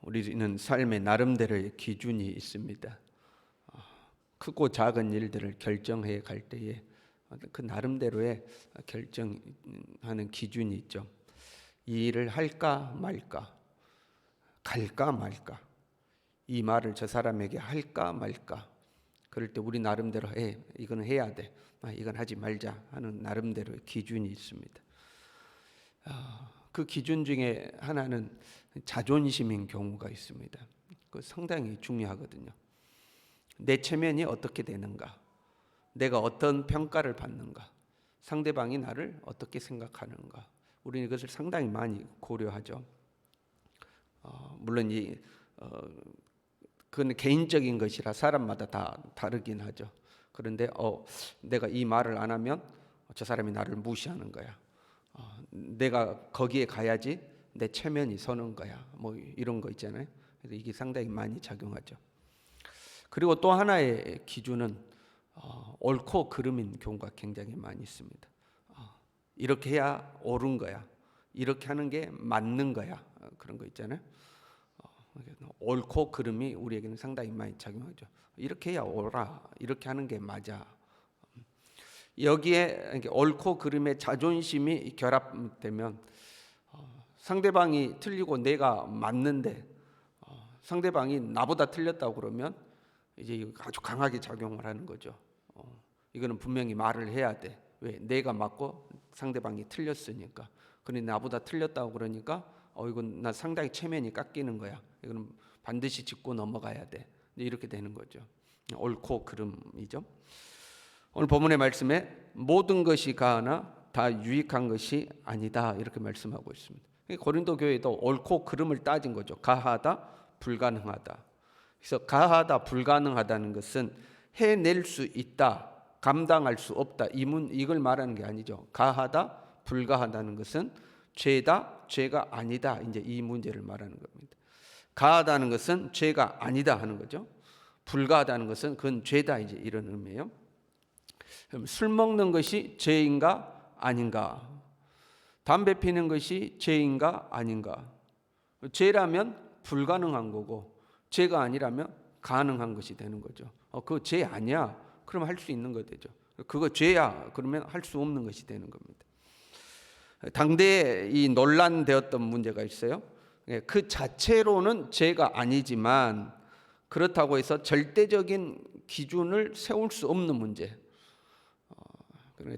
우리는 삶의 나름대로의 기준이 있습니다. 크고 작은 일들을 결정해 갈 때에 그 나름대로의 결정하는 기준이 있죠. 이 일을 할까 말까, 갈까 말까, 이 말을 저 사람에게 할까 말까. 그럴 때 우리 나름대로 이건 해야 돼, 이건 하지 말자 하는 나름대로의 기준이 있습니다. 그 기준 중에 하나는 자존심인 경우가 있습니다. 그 상당히 중요하거든요. 내 체면이 어떻게 되는가, 내가 어떤 평가를 받는가, 상대방이 나를 어떻게 생각하는가, 우리는 이것을 상당히 많이 고려하죠. 물론 그건 개인적인 것이라 사람마다 다 다르긴 하죠. 그런데 내가 이 말을 안 하면 저 사람이 나를 무시하는 거야. 내가 거기에 가야지 내 체면이 서는 거야. 뭐 이런 거 있잖아요. 그래서 이게 상당히 많이 작용하죠. 그리고 또 하나의 기준은 옳고 그름인 경우가 굉장히 많이 있습니다. 이렇게 해야 옳은 거야, 이렇게 하는 게 맞는 거야, 그런 거 있잖아요. 옳고 그름이 우리에게는 상당히 많이 작용하죠. 이렇게 해야 옳아, 이렇게 하는 게 맞아. 여기에 옳고 그름의 자존심이 결합되면 상대방이 틀리고 내가 맞는데 상대방이 나보다 틀렸다고 그러면 이제 아주 강하게 작용을 하는 거죠. 이거는 분명히 말을 해야 돼. 왜? 내가 맞고 상대방이 틀렸으니까. 그런데 나보다 틀렸다고 그러니까 이건 나 상당히 체면이 깎이는 거야. 이거는 반드시 짚고 넘어가야 돼. 이렇게 되는 거죠. 옳고 그름이죠. 오늘 본문의 말씀에 모든 것이 가하나 다 유익한 것이 아니다, 이렇게 말씀하고 있습니다. 고린도 교회도 옳고 그름을 따진 거죠. 가하다, 불가능하다. 그래서 가하다, 불가능하다는 것은 해낼 수 있다, 감당할 수 없다, 이걸 말하는 게 아니죠. 가하다, 불가하다는 것은 죄다, 죄가 아니다, 이제 이 문제를 말하는 겁니다. 가하다는 것은 죄가 아니다 하는 거죠. 불가하다는 것은 그건 죄다, 이제 이런 의미예요. 그럼 술 먹는 것이 죄인가 아닌가? 담배 피는 것이 죄인가 아닌가? 죄라면 불가능한 거고 죄가 아니라면 가능한 것이 되는 거죠. 그거 죄 아니야, 그럼 할 수 있는 거 되죠. 그거 죄야, 그러면 할 수 없는 것이 되는 겁니다. 당대에 이 논란되었던 문제가 있어요. 그 자체로는 죄가 아니지만 그렇다고 해서 절대적인 기준을 세울 수 없는 문제.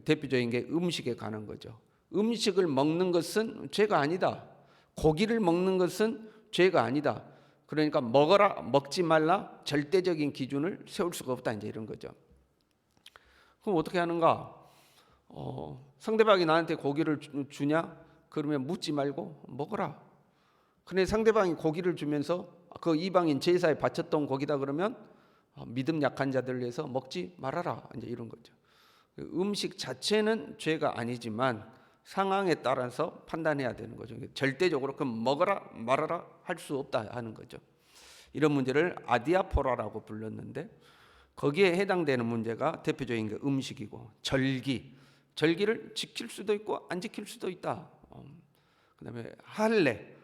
대표적인 게 음식에 관한 거죠. 음식을 먹는 것은 죄가 아니다, 고기를 먹는 것은 죄가 아니다. 그러니까 먹어라, 먹지 말라, 절대적인 기준을 세울 수가 없다, 이제 이런 거죠. 그럼 어떻게 하는가? 상대방이 나한테 고기를 주냐? 그러면 묻지 말고 먹어라. 근데 상대방이 고기를 주면서 그 이방인 제사에 바쳤던 고기다 그러면 믿음 약한 자들을 위해서 먹지 말아라, 이제 이런 거죠. 음식 자체는 죄가 아니지만 상황에 따라서 판단해야 되는 거죠. 절대적으로 그럼 먹어라 말아라 할 수 없다 하는 거죠. 이런 문제를 아디아포라라고 불렀는데 거기에 해당되는 문제가 대표적인 게 음식이고 절기를 지킬 수도 있고 안 지킬 수도 있다. 그다음에 할례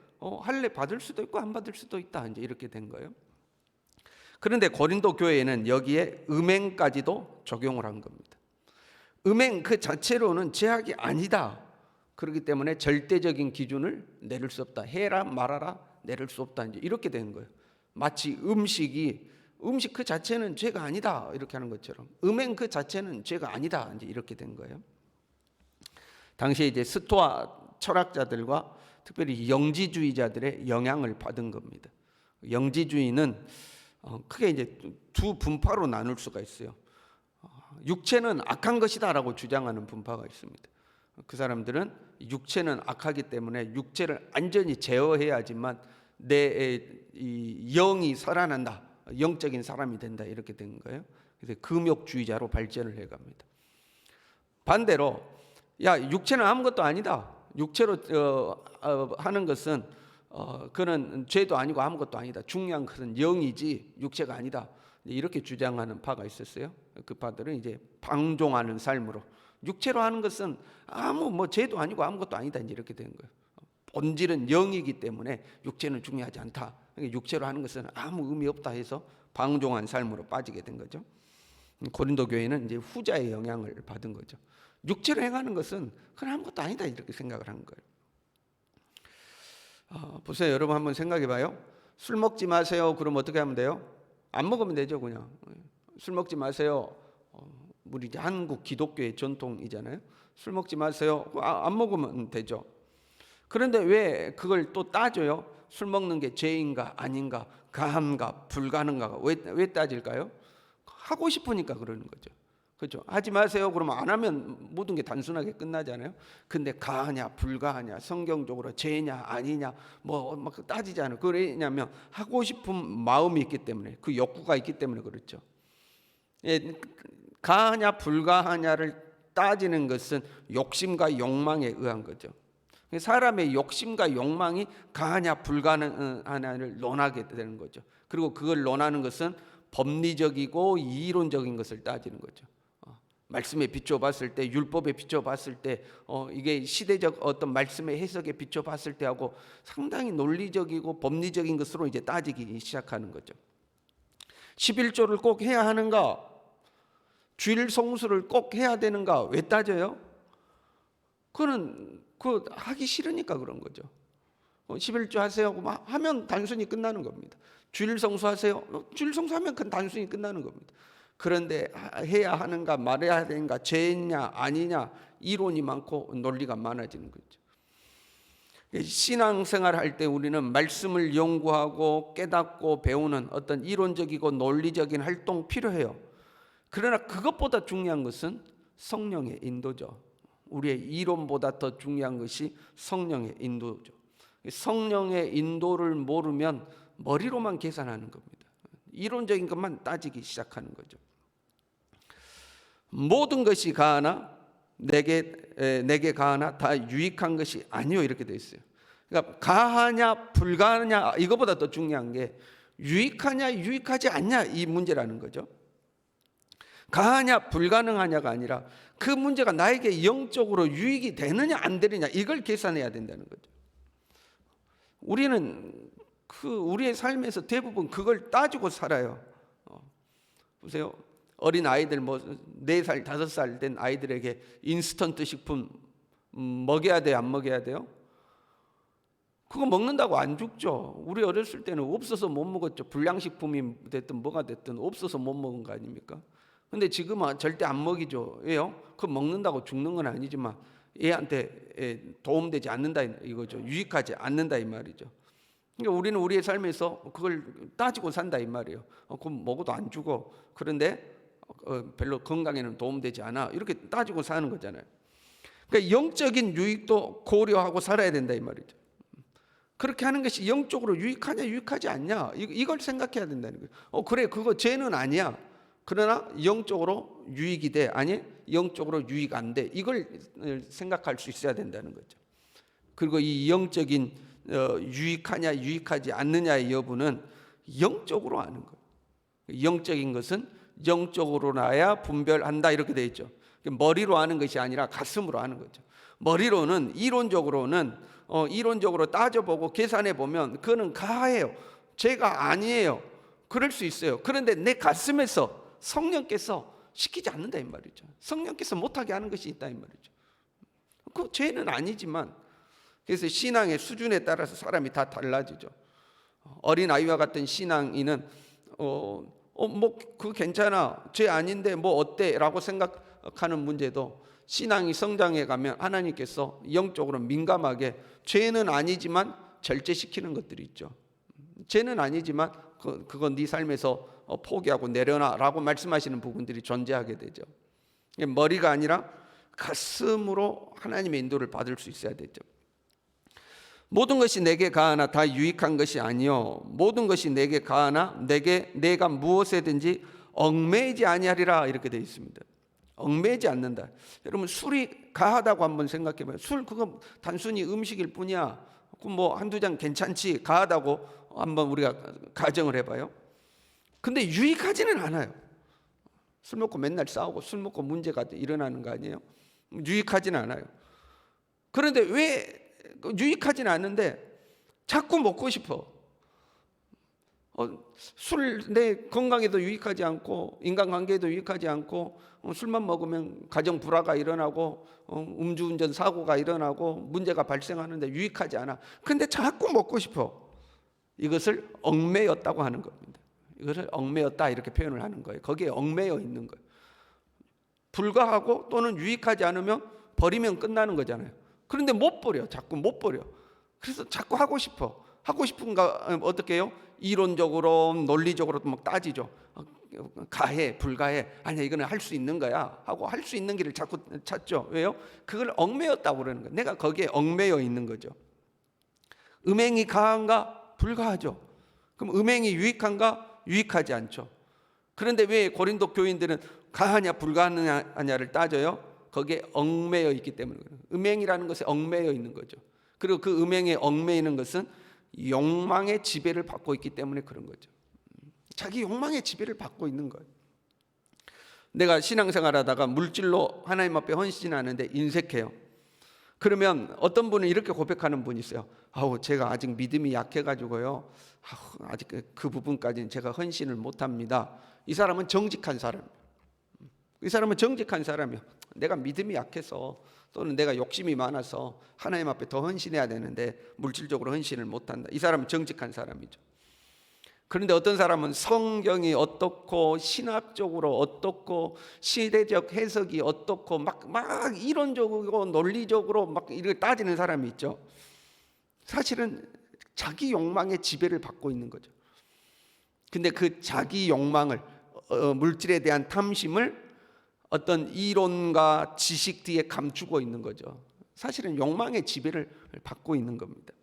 받을 수도 있고 안 받을 수도 있다, 이제 이렇게 된 거예요. 그런데 고린도 교회에는 여기에 음행까지도 적용을 한 겁니다. 음행 그 자체로는 죄악이 아니다. 그렇기 때문에 절대적인 기준을 내릴 수 없다. 해라 말아라 내릴 수 없다, 이제 이렇게 된 거예요. 마치 음식 그 자체는 죄가 아니다, 이렇게 하는 것처럼 음행 그 자체는 죄가 아니다, 이제 이렇게 된 거예요. 당시에 이제 스토아 철학자들과 특별히 영지주의자들의 영향을 받은 겁니다. 영지주의는 크게 이제 두 분파로 나눌 수가 있어요. 육체는 악한 것이다라고 주장하는 분파가 있습니다. 그 사람들은 육체는 악하기 때문에 육체를 완전히 제어해야지만 내 영이 살아난다, 영적인 사람이 된다, 이렇게 된 거예요. 그래서 금욕주의자로 발전을 해갑니다. 반대로 육체는 아무것도 아니다, 육체로 하는 것은 그는 죄도 아니고 아무것도 아니다, 중요한 것은 영이지 육체가 아니다, 이렇게 주장하는 파가 있었어요. 그 파들은 이제 방종하는 삶으로 육체로 하는 것은 죄도 아니고 아무것도 아니다, 이제 이렇게 되는 거예요. 본질은 영이기 때문에 육체는 중요하지 않다, 육체로 하는 것은 아무 의미 없다 해서 방종한 삶으로 빠지게 된 거죠. 고린도 교회는 이제 후자의 영향을 받은 거죠. 육체로 행하는 것은 그건 아무것도 아니다 이렇게 생각을 한 거예요. 보세요. 여러분 한번 생각해 봐요. 술 먹지 마세요. 그럼 어떻게 하면 돼요? 안 먹으면 되죠. 그냥 술 먹지 마세요. 우리 이제 한국 기독교의 전통이잖아요. 술 먹지 마세요. 안 먹으면 되죠. 그런데 왜 그걸 또 따져요? 술 먹는 게 죄인가 아닌가, 가한가 불가한가. 왜 따질까요? 하고 싶으니까 그러는 거죠. 그렇죠? 하지 마세요. 그러면 안 하면 모든 게 단순하게 끝나잖아요. 근데 가하냐 불가하냐, 성경적으로 죄냐 아니냐 막 따지잖아요. 그러냐면 하고 싶은 마음이 있기 때문에, 그 욕구가 있기 때문에 그렇죠. 예, 가하냐 불가하냐를 따지는 것은 욕심과 욕망에 의한 거죠. 사람의 욕심과 욕망이 가하냐 불가하냐를 논하게 되는 거죠. 그리고 그걸 논하는 것은 법리적이고 이론적인 것을 따지는 거죠. 말씀에 비춰봤을 때, 율법에 비춰봤을 때, 이게 시대적 어떤 말씀의 해석에 비춰봤을 때하고 상당히 논리적이고 법리적인 것으로 이제 따지기 시작하는 거죠. 11조를 꼭 해야 하는가? 주일 성수를 꼭 해야 되는가? 왜 따져요? 그거는 하기 싫으니까 그런 거죠. 11조 하세요 하면 단순히 끝나는 겁니다. 주일 성수하세요. 주일 성수하면 그건 단순히 끝나는 겁니다. 그런데 해야 하는가 말해야 되는가, 죄냐 아니냐 이론이 많고 논리가 많아지는 거죠. 신앙생활 할 때 우리는 말씀을 연구하고 깨닫고 배우는 어떤 이론적이고 논리적인 활동 필요해요. 그러나 그것보다 중요한 것은 성령의 인도죠. 우리의 이론보다 더 중요한 것이 성령의 인도죠. 성령의 인도를 모르면 머리로만 계산하는 겁니다. 이론적인 것만 따지기 시작하는 거죠. 모든 것이 가하나 내게 가하나 다 유익한 것이 아니요 이렇게 돼 있어요. 그러니까 가하냐 불가하냐 이거보다 더 중요한 게 유익하냐 유익하지 않냐 이 문제라는 거죠. 가하냐 불가능하냐가 아니라 그 문제가 나에게 영적으로 유익이 되느냐 안 되느냐 이걸 계산해야 된다는 거죠. 우리는 우리의 삶에서 대부분 그걸 따지고 살아요. 보세요. 어린 아이들 4살, 5살 된 아이들에게 인스턴트 식품 먹여야 돼요, 안 먹여야 돼요? 그거 먹는다고 안 죽죠. 우리 어렸을 때는 없어서 못 먹었죠. 불량식품이 됐든 뭐가 됐든 없어서 못 먹은 거 아닙니까? 근데 지금은 절대 안 먹이죠. 왜요? 그거 먹는다고 죽는 건 아니지만 애한테 도움되지 않는다 이거죠. 유익하지 않는다 이 말이죠. 그러니까 우리는 우리의 삶에서 그걸 따지고 산다 이 말이에요. 그럼 먹어도 안 죽어. 그런데 별로 건강에는 도움되지 않아. 이렇게 따지고 사는 거잖아요. 그러니까 영적인 유익도 고려하고 살아야 된다 이 말이죠. 그렇게 하는 것이 영적으로 유익하냐 유익하지 않냐 이걸 생각해야 된다는 거예요. 그래 그거 죄는 아니야. 그러나 영적으로 유익이 돼 아니 영적으로 유익 안 돼. 이걸 생각할 수 있어야 된다는 거죠. 그리고 이 영적인 유익하냐 유익하지 않느냐의 여부는 영적으로 아는 거예요. 영적인 것은 영적으로 나야 분별한다 이렇게 되어 있죠. 머리로 아는 것이 아니라 가슴으로 아는 거죠. 머리로는 이론적으로 따져보고 계산해 보면 그거는 가해요. 죄가 아니에요. 그럴 수 있어요. 그런데 내 가슴에서 성령께서 시키지 않는다 이 말이죠. 성령께서 못하게 하는 것이 있다 이 말이죠. 그 죄는 아니지만 그래서 신앙의 수준에 따라서 사람이 다 달라지죠. 어린 아이와 같은 신앙인은 그거 괜찮아 죄 아닌데 뭐 어때라고 생각하는 문제도 신앙이 성장해 가면 하나님께서 영적으로 민감하게 죄는 아니지만 절제시키는 것들이 있죠. 죄는 아니지만 그건 네 삶에서 포기하고 내려놔라고 말씀하시는 부분들이 존재하게 되죠. 머리가 아니라 가슴으로 하나님의 인도를 받을 수 있어야 되죠. 모든 것이 내게 가하나 다 유익한 것이 아니요 모든 것이 내게 가하나 내가 무엇에든지 얽매이지 아니하리라 이렇게 되어 있습니다. 얽매이지 않는다. 여러분 술이 가하다고 한번 생각해 봐요. 술 그거 단순히 음식일 뿐이야. 뭐 한두 잔 괜찮지 가하다고 한번 우리가 가정을 해봐요. 근데 유익하지는 않아요. 술 먹고 맨날 싸우고 술 먹고 문제가 일어나는 거 아니에요? 유익하지는 않아요. 그런데 왜 유익하지는 않는데 자꾸 먹고 싶어. 술 내 건강에도 유익하지 않고 인간관계에도 유익하지 않고 술만 먹으면 가정 불화가 일어나고 음주운전 사고가 일어나고 문제가 발생하는데 유익하지 않아. 근데 자꾸 먹고 싶어. 이것을 얽매였다고 하는 겁니다. 이것을 얽매였다 이렇게 표현을 하는 거예요. 거기에 얽매여 있는 거예요. 불가하고 또는 유익하지 않으면 버리면 끝나는 거잖아요. 그런데 못 버려. 자꾸 못 버려. 그래서 자꾸 하고 싶어. 하고 싶은가 어떻게 해요? 이론적으로 논리적으로 막 따지죠. 가해 불가해 아니야 이거는 할 수 있는 거야 하고 할 수 있는 길을 자꾸 찾죠. 왜요? 그걸 얽매였다고 그러는 거예요. 내가 거기에 얽매여 있는 거죠. 음행이 가한가? 불가하죠. 그럼 음행이 유익한가? 유익하지 않죠. 그런데 왜 고린도 교인들은 가하냐 불가하냐를 따져요? 거기에 얽매여 있기 때문에 그래요. 음행이라는 것에 얽매여 있는 거죠. 그리고 그 음행에 얽매이는 것은 욕망의 지배를 받고 있기 때문에 그런 거죠. 자기 욕망의 지배를 받고 있는 거예요. 내가 신앙생활하다가 물질로 하나님 앞에 헌신하는데 인색해요. 그러면 어떤 분은 이렇게 고백하는 분이 있어요. 제가 아직 믿음이 약해가지고요. 아직 그 부분까지는 제가 헌신을 못합니다. 이 사람은 정직한 사람이에요. 이 사람은 정직한 사람이에요. 내가 믿음이 약해서 또는 내가 욕심이 많아서 하나님 앞에 더 헌신해야 되는데 물질적으로 헌신을 못한다. 이 사람은 정직한 사람이죠. 그런데 어떤 사람은 성경이 어떻고 신학적으로 어떻고 시대적 해석이 어떻고 막 이론적으로 논리적으로 막 이렇게 따지는 사람이 있죠. 사실은 자기 욕망의 지배를 받고 있는 거죠. 근데 그 자기 욕망을 물질에 대한 탐심을 어떤 이론과 지식 뒤에 감추고 있는 거죠. 사실은 욕망의 지배를 받고 있는 겁니다.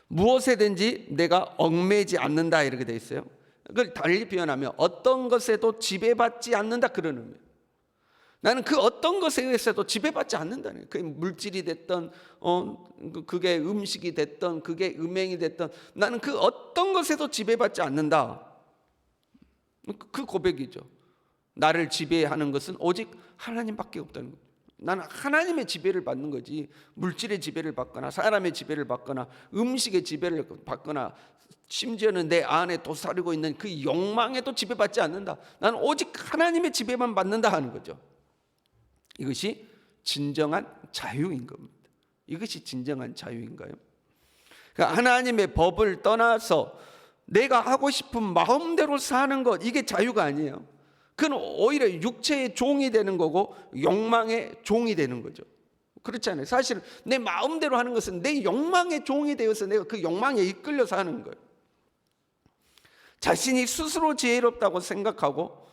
무엇에든지 내가 얽매이지 않는다 이렇게 돼 있어요. 그걸 달리 표현하면 어떤 것에도 지배받지 않는다 그런 의미예요. 나는 그 어떤 것에 의해서도 지배받지 않는다는 거예요. 그게 물질이 됐던 그게 음식이 됐던 그게 음행이 됐던 나는 그 어떤 것에도 지배받지 않는다. 그 고백이죠. 나를 지배하는 것은 오직 하나님밖에 없다는 거죠. 나는 하나님의 지배를 받는 거지 물질의 지배를 받거나 사람의 지배를 받거나 음식의 지배를 받거나 심지어는 내 안에 도사리고 있는 그 욕망에도 지배받지 않는다. 나는 오직 하나님의 지배만 받는다 하는 거죠. 이것이 진정한 자유인 겁니다. 이것이 진정한 자유인가요? 그러니까 하나님의 법을 떠나서 내가 하고 싶은 마음대로 사는 것 이게 자유가 아니에요. 그건 오히려 육체의 종이 되는 거고 욕망의 종이 되는 거죠. 그렇지 않아요? 사실은 내 마음대로 하는 것은 내 욕망의 종이 되어서 내가 그 욕망에 이끌려서 하는 거예요. 자신이 스스로 지혜롭다고 생각하고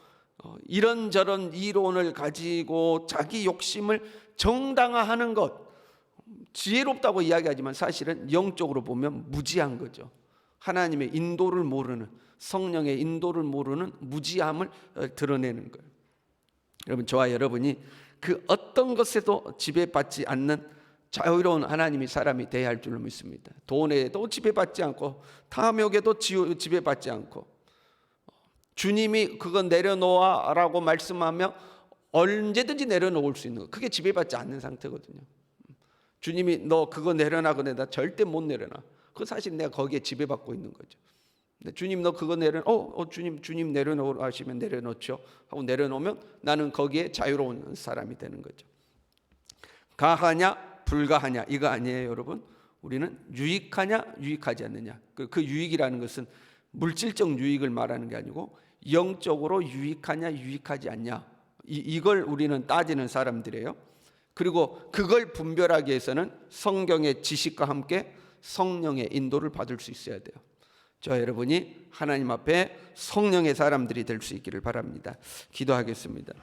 이런저런 이론을 가지고 자기 욕심을 정당화하는 것 지혜롭다고 이야기하지만 사실은 영적으로 보면 무지한 거죠. 하나님의 인도를 모르는 성령의 인도를 모르는 무지함을 드러내는 거예요. 여러분 저와 여러분이 그 어떤 것에도 지배받지 않는 자유로운 하나님의 사람이 되어야 할 줄로 믿습니다. 돈에도 지배받지 않고 탐욕에도 지배받지 않고 주님이 그거 내려놓아라고 말씀하며 언제든지 내려놓을 수 있는 거 그게 지배받지 않는 상태거든요. 주님이 너 그거 내려놔 그래 나 절대 못 내려놔. 그 사실 내가 거기에 지배받고 있는 거죠. 주님 너 그거 주님 내려놓으라 하시면 내려놓죠 하고 내려놓으면 나는 거기에 자유로운 사람이 되는 거죠. 가하냐 불가하냐 이거 아니에요 여러분. 우리는 유익하냐 유익하지 않느냐. 그 유익이라는 것은 물질적 유익을 말하는 게 아니고 영적으로 유익하냐 유익하지 않냐 이걸 우리는 따지는 사람들이에요. 그리고 그걸 분별하기 위해서는 성경의 지식과 함께 성령의 인도를 받을 수 있어야 돼요. 저 여러분이 하나님 앞에 성령의 사람들이 될 수 있기를 바랍니다. 기도하겠습니다.